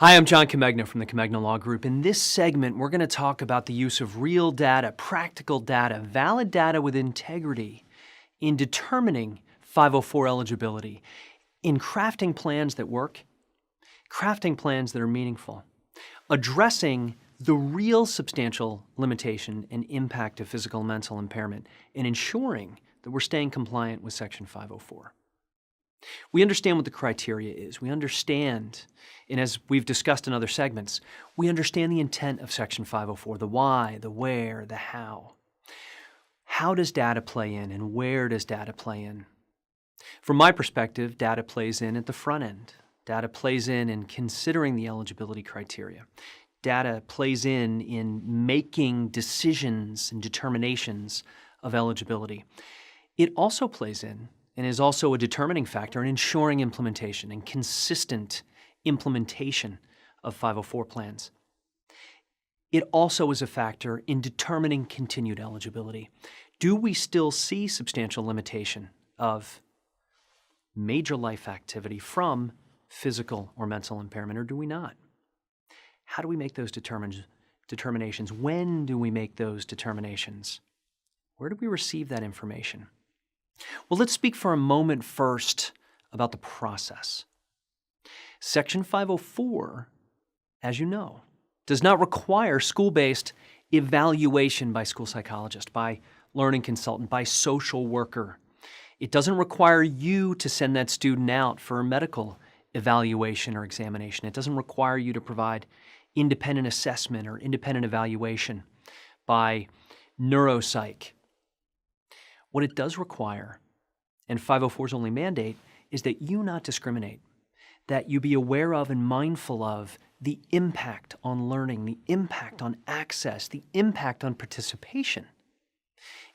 Hi, I'm John Comegna from the Comegna Law Group. In this segment, we're going to talk about the use of real data, practical data, valid data with integrity in determining 504 eligibility, in crafting plans that work, crafting plans that are meaningful, addressing the real substantial limitation and impact of physical and mental impairment, and ensuring that we're staying compliant with Section 504. We understand what the criteria is. We understand, and as we've discussed in other segments, we understand the intent of Section 504, the why, the where, the how. How does data play in and where does data play in? From my perspective, data plays in at the front end. Data plays in considering the eligibility criteria. Data plays in making decisions and determinations of eligibility. It also plays in and is also a determining factor in ensuring implementation and consistent implementation of 504 plans. It also is a factor in determining continued eligibility. Do we still see substantial limitation of major life activity from physical or mental impairment, or do we not? How do we make those determinations? When do we make those determinations? Where do we receive that information? Well, let's speak for a moment first about the process. Section 504, as you know, does not require school-based evaluation by school psychologist, by learning consultant, by social worker. It doesn't require you to send that student out for a medical evaluation or examination. It doesn't require you to provide independent assessment or independent evaluation by neuropsych. What it does require, and 504's only mandate, is that you not discriminate, that you be aware of and mindful of the impact on learning, the impact on access, the impact on participation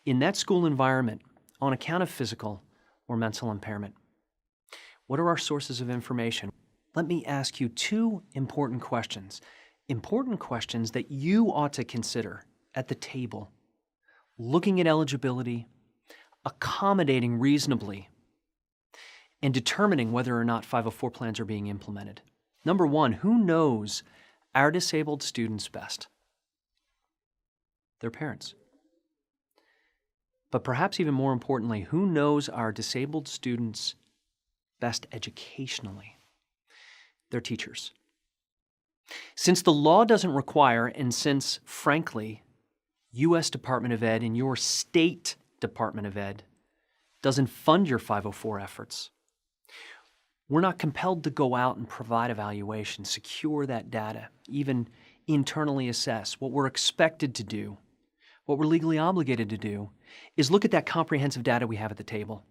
in that school environment on account of physical or mental impairment. What are our sources of information? Let me ask you two important questions that you ought to consider at the table, looking at eligibility, accommodating reasonably, and determining whether or not 504 plans are being implemented. Number one, who knows our disabled students best? Their parents. But perhaps even more importantly, who knows our disabled students best educationally? Their teachers. Since the law doesn't require, and since, frankly, U.S. Department of Ed and your state Department of Ed doesn't fund your 504 efforts, we're not compelled to go out and provide evaluation, secure that data, even internally assess. What we're expected to do, what we're legally obligated to do, is look at that comprehensive data we have at the table.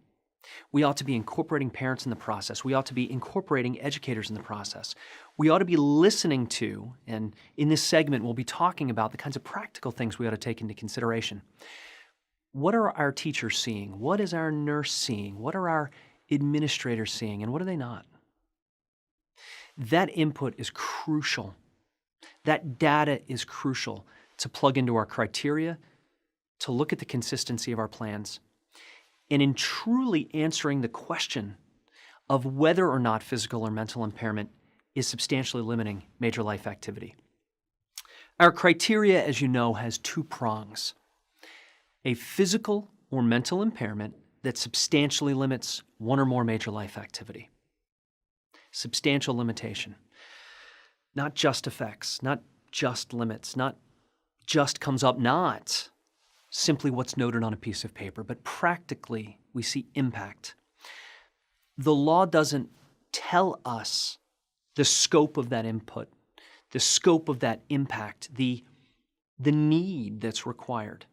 We ought to be incorporating parents in the process. We ought to be incorporating educators in the process. We ought to be listening to, and in this segment we'll be talking about the kinds of practical things we ought to take into consideration. What are our teachers seeing? What is our nurse seeing? What are our administrators seeing, and what are they not? That input is crucial. That data is crucial to plug into our criteria, to look at the consistency of our plans, and in truly answering the question of whether or not physical or mental impairment is substantially limiting major life activity. Our criteria, as you know, has two prongs: a physical or mental impairment that substantially limits one or more major life activity. Substantial limitation. Not just effects, not just limits, not just comes up, not simply what's noted on a piece of paper, but practically we see impact. The law doesn't tell us the scope of that input, the scope of that impact, the need that's required.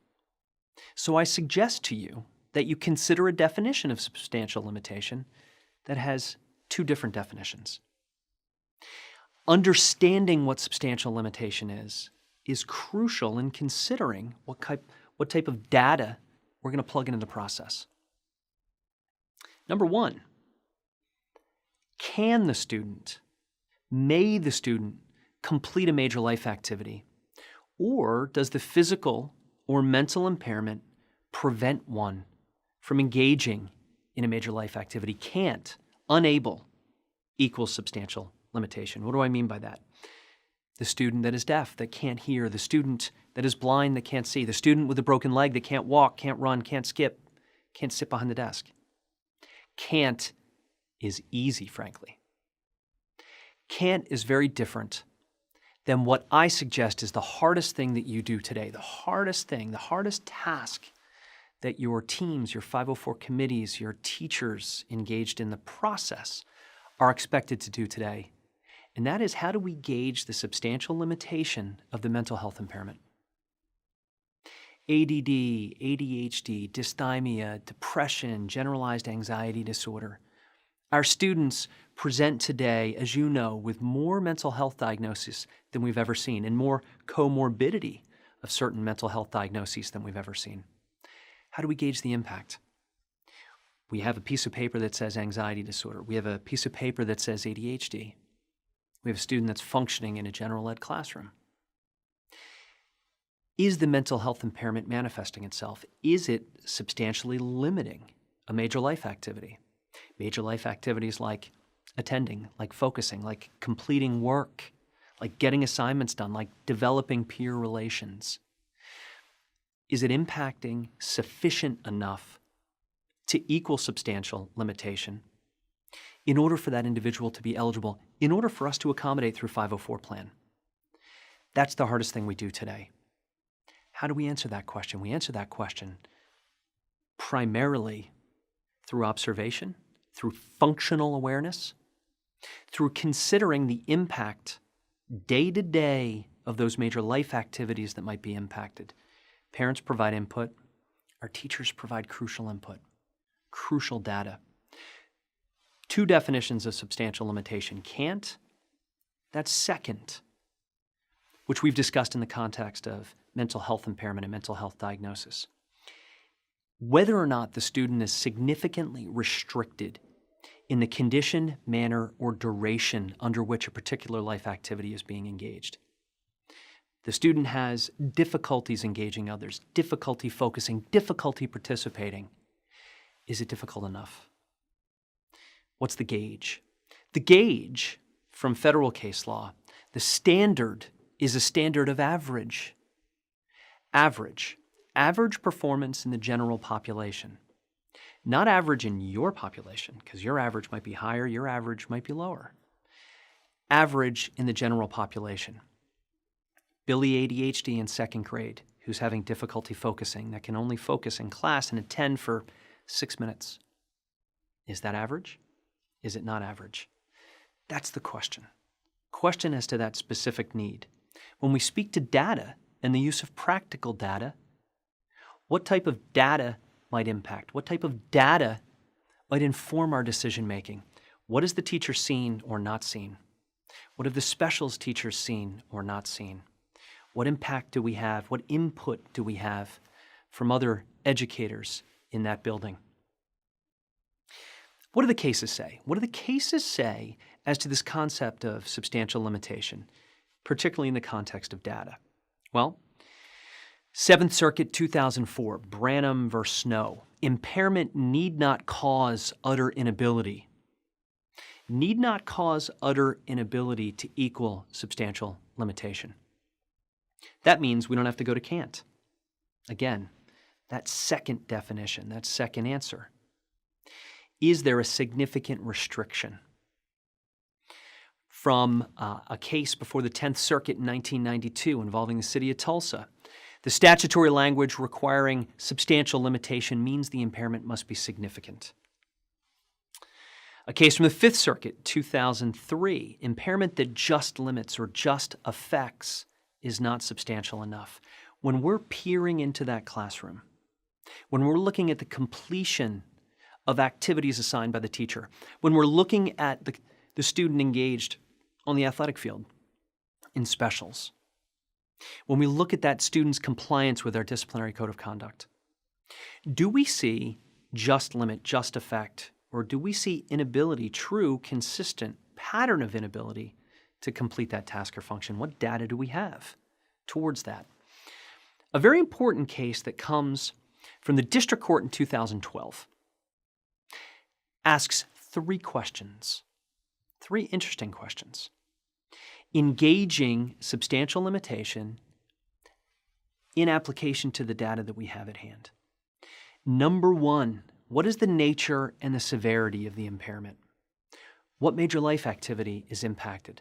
So I suggest to you that you consider a definition of substantial limitation that has two different definitions. Understanding what substantial limitation is crucial in considering what type of data we're going to plug into the process. Number one, may the student complete a major life activity, or does the physical or mental impairment prevent one from engaging in a major life activity? Can't, unable, equals substantial limitation. What do I mean by that? The student that is deaf, that can't hear, the student that is blind, that can't see, the student with a broken leg that can't walk, can't run, can't skip, can't sit behind the desk. Can't is easy, frankly. Can't is very different than what I suggest is the hardest thing that you do today. The hardest thing, the hardest task that your teams, your 504 committees, your teachers engaged in the process are expected to do today. And that is, how do we gauge the substantial limitation of the mental health impairment? ADD, ADHD, dysthymia, depression, generalized anxiety disorder. Our students present today, as you know, with more mental health diagnoses than we've ever seen, and more comorbidity of certain mental health diagnoses than we've ever seen. How do we gauge the impact? We have a piece of paper that says anxiety disorder. We have a piece of paper that says ADHD. We have a student that's functioning in a general ed classroom. Is the mental health impairment manifesting itself? Is it substantially limiting a major life activity? Major life activities like attending, like focusing, like completing work, like getting assignments done, like developing peer relations. Is it impacting sufficient enough to equal substantial limitation in order for that individual to be eligible, in order for us to accommodate through 504 plan? That's the hardest thing we do today. How do we answer that question? We answer that question primarily through observation, through functional awareness, through considering the impact day to day of those major life activities that might be impacted. Parents provide input. Our teachers provide crucial input, crucial data. Two definitions of substantial limitation. Can't, that's second, which we've discussed in the context of mental health impairment and mental health diagnosis. Whether or not the student is significantly restricted in the condition, manner, or duration under which a particular life activity is being engaged. The student has difficulties engaging others, difficulty focusing, difficulty participating. Is it difficult enough? What's the gauge? The gauge from federal case law, the standard is a standard of average. Average performance in the general population. Not average in your population, because your average might be higher, your average might be lower. Average in the general population. Billy ADHD in second grade, who's having difficulty focusing, that can only focus in class and attend for 6 minutes. Is that average? Is it not average? That's the question. Question as to that specific need. When we speak to data and the use of practical data, what type of data might impact? What type of data might inform our decision making? What has the teacher seen or not seen? What have the specials teachers seen or not seen? What impact do we have? What input do we have from other educators in that building? What do the cases say? What do the cases say as to this concept of substantial limitation, particularly in the context of data? Well, 7th Circuit, 2004, Branham v. Snow. Impairment need not cause utter inability. Need not cause utter inability to equal substantial limitation. That means we don't have to go to can't. Again, that second definition, that second answer. Is there a significant restriction? From a case before the 10th Circuit in 1992 involving the city of Tulsa, the statutory language requiring substantial limitation means the impairment must be significant. A case from the 5th Circuit, 2003, impairment that just limits or just affects is not substantial enough. When we're peering into that classroom, when we're looking at the completion of activities assigned by the teacher, when we're looking at the student engaged on the athletic field in specials, when we look at that student's compliance with our disciplinary code of conduct, do we see just limit, just effect, or do we see inability, true, consistent pattern of inability to complete that task or function? What data do we have towards that? A very important case that comes from the district court in 2012 asks 3 questions. Three interesting questions. Engaging substantial limitation in application to the data that we have at hand. Number one, what is the nature and the severity of the impairment? What major life activity is impacted?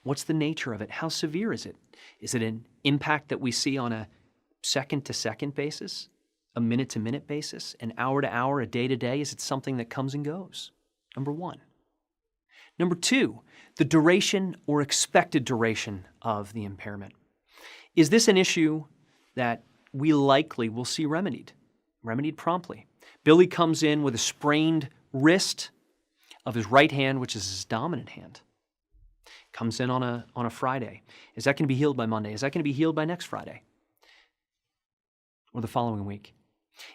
What's the nature of it? How severe is it? Is it an impact that we see on a second-to-second basis, a minute-to-minute basis, an hour-to-hour, a day-to-day? Is it something that comes and goes? Number one. Number two, the duration or expected duration of the impairment. Is this an issue that we likely will see remedied promptly? Billy comes in with a sprained wrist of his right hand, which is his dominant hand. Comes in on a Friday. Is that going to be healed by Monday? Is that going to be healed by next Friday? Or the following week?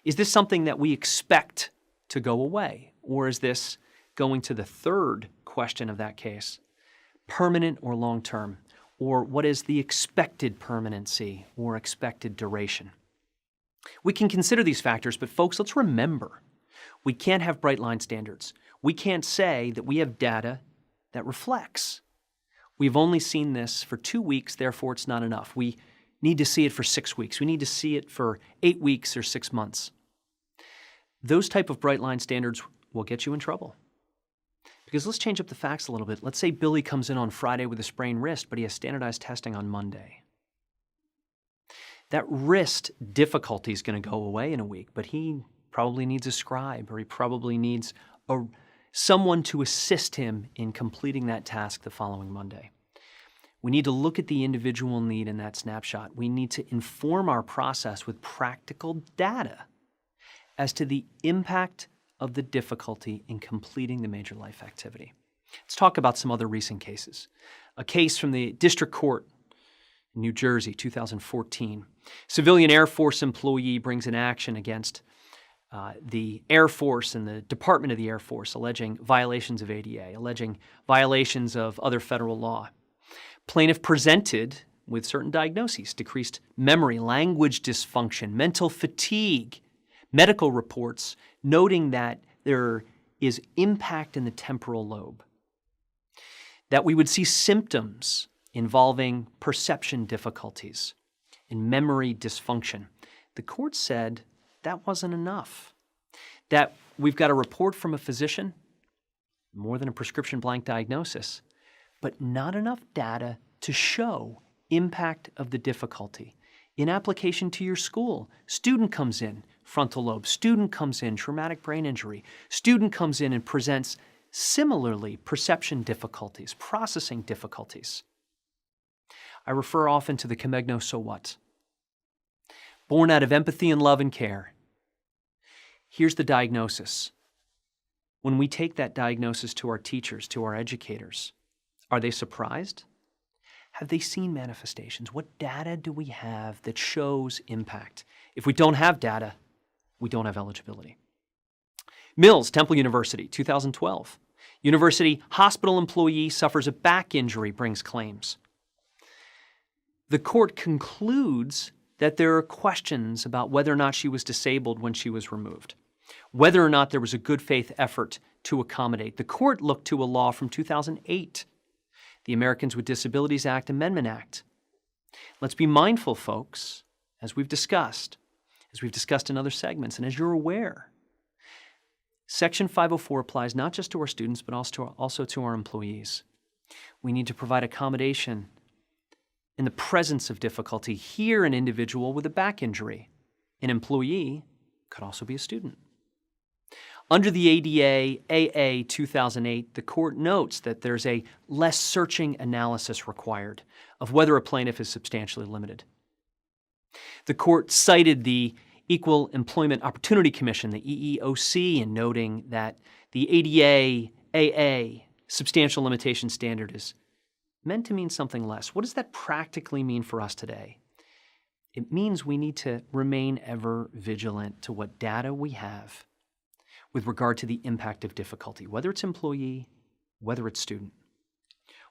Is this something that we expect to go away? Or is this going to the third question of that case, permanent or long-term? Or what is the expected permanency or expected duration? We can consider these factors, but folks, let's remember, we can't have bright line standards. We can't say that we have data that reflects. We've only seen this for 2 weeks, therefore it's not enough. We need to see it for 6 weeks. We need to see it for 8 weeks or 6 months. Those type of bright line standards will get you in trouble. Because let's change up the facts a little bit. Let's say Billy comes in on Friday with a sprained wrist, but he has standardized testing on Monday. That wrist difficulty is going to go away in a week, but he probably needs a scribe, or he probably needs someone to assist him in completing that task the following Monday. We need to look at the individual need in that snapshot. We need to inform our process with practical data as to the impact of the difficulty in completing the major life activity. Let's talk about some other recent cases. A case from the District Court in New Jersey, 2014. Civilian Air Force employee brings an action against the Air Force and the Department of the Air Force, alleging violations of ADA, alleging violations of other federal law. Plaintiff presented with certain diagnoses: decreased memory, language dysfunction, mental fatigue, medical reports noting that there is impact in the temporal lobe, that we would see symptoms involving perception difficulties and memory dysfunction. The court said that wasn't enough, that we've got a report from a physician, more than a prescription blank diagnosis, but not enough data to show impact of the difficulty. In application to your school, student comes in, frontal lobe, student comes in, traumatic brain injury, student comes in and presents similarly perception difficulties, processing difficulties. I refer often to the Comegno so what? Born out of empathy and love and care. Here's the diagnosis. When we take that diagnosis to our teachers, to our educators, are they surprised? Have they seen manifestations? What data do we have that shows impact? If we don't have data, we don't have eligibility. Mills, Temple University, 2012. University hospital employee suffers a back injury, brings claims. The court concludes that there are questions about whether or not she was disabled when she was removed, whether or not there was a good faith effort to accommodate. The court looked to a law from 2008, the Americans with Disabilities Act Amendment Act. Let's be mindful, folks, as we've discussed in other segments, and as you're aware, Section 504 applies not just to our students, but also to our employees. We need to provide accommodation in the presence of difficulty. Here, an individual with a back injury, an employee could also be a student. Under the ADA, AA 2008, the court notes that there's a less searching analysis required of whether a plaintiff is substantially limited. The court cited the Equal Employment Opportunity Commission, the EEOC, in noting that the ADA, AA substantial limitation standard is meant to mean something less. What does that practically mean for us today? It means we need to remain ever vigilant to what data we have with regard to the impact of difficulty, whether it's employee, whether it's student.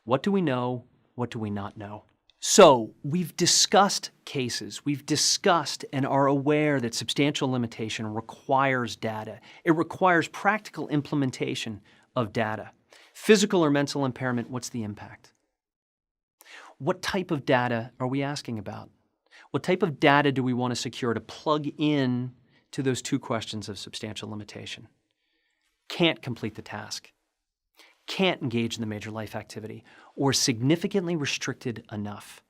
What do we know? What do we not know? So we've discussed cases, we've discussed and are aware that substantial limitation requires data. It requires practical implementation of data. Physical or mental impairment, what's the impact? What type of data are we asking about? What type of data do we want to secure to plug in to those two questions of substantial limitation? Can't complete the task, can't engage in the major life activity, or significantly restricted enough.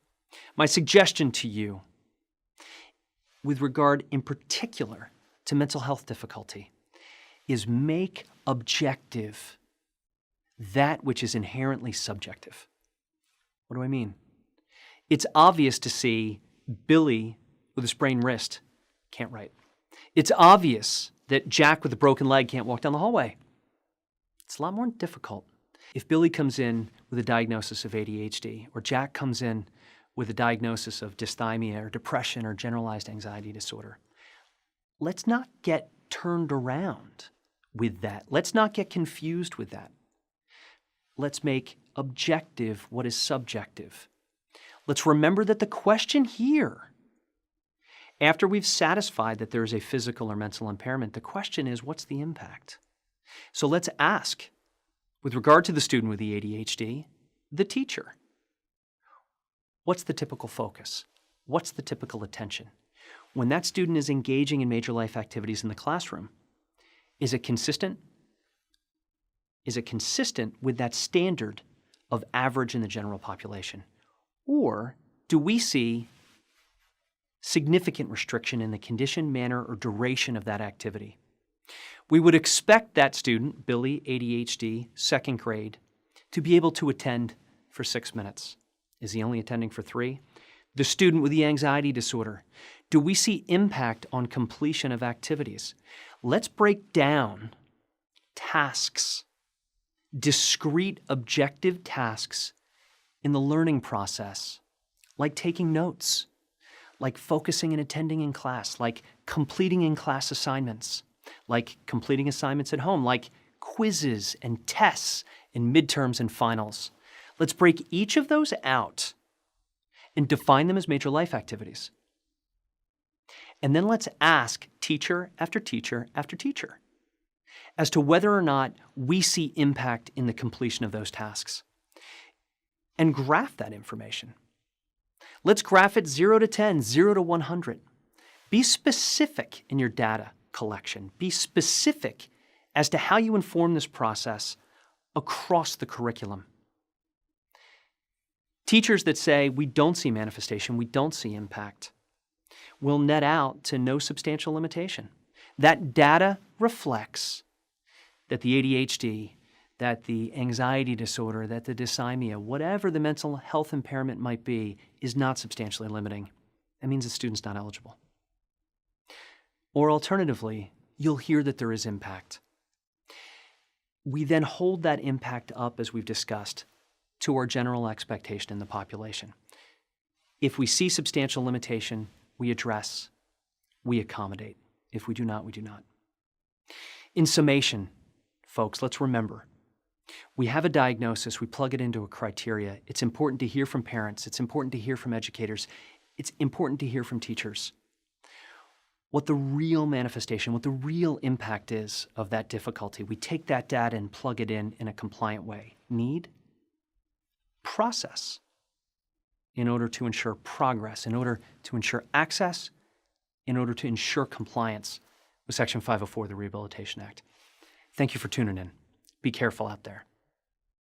My suggestion to you, with regard in particular to mental health difficulty, is make objective that which is inherently subjective. What do I mean? It's obvious to see Billy with a sprained wrist can't write. It's obvious that Jack with a broken leg can't walk down the hallway. It's a lot more difficult. If Billy comes in with a diagnosis of ADHD, or Jack comes in with a diagnosis of dysthymia or depression or generalized anxiety disorder, let's not get turned around with that. Let's not get confused with that. Let's make objective what is subjective. Let's remember that the question here, after we've satisfied that there is a physical or mental impairment, the question is, what's the impact? So let's ask, with regard to the student with the ADHD, the teacher, what's the typical focus? What's the typical attention? When that student is engaging in major life activities in the classroom, is it consistent? Is it consistent with that standard of average in the general population? Or do we see significant restriction in the condition, manner, or duration of that activity? We would expect that student, Billy, ADHD, second grade, to be able to attend for 6 minutes. Is he only attending for 3? The student with the anxiety disorder, do we see impact on completion of activities? Let's break down tasks, discrete objective tasks in the learning process, like taking notes, like focusing and attending in class, like completing in-class assignments, like completing assignments at home, like quizzes and tests and midterms and finals. Let's break each of those out and define them as major life activities. And then let's ask teacher after teacher after teacher as to whether or not we see impact in the completion of those tasks. And graph that information. Let's graph it 0 to 10, 0 to 100. Be specific in your data collection. Be specific as to how you inform this process across the curriculum. Teachers that say we don't see manifestation, we don't see impact, will net out to no substantial limitation. That data reflects that the ADHD, that the anxiety disorder, that the dysthymia, whatever the mental health impairment might be, is not substantially limiting. That means the student's not eligible. Or alternatively, you'll hear that there is impact. We then hold that impact up, as we've discussed, to our general expectation in the population. If we see substantial limitation, we address, we accommodate. If we do not, we do not. In summation, folks, let's remember, we have a diagnosis, we plug it into a criteria. It's important to hear from parents. It's important to hear from educators. It's important to hear from teachers what the real manifestation, what the real impact is of that difficulty. We take that data and plug it in a compliant way. Need, process, in order to ensure progress, in order to ensure access, in order to ensure compliance with Section 504 of the Rehabilitation Act. Thank you for tuning in. Be careful out there.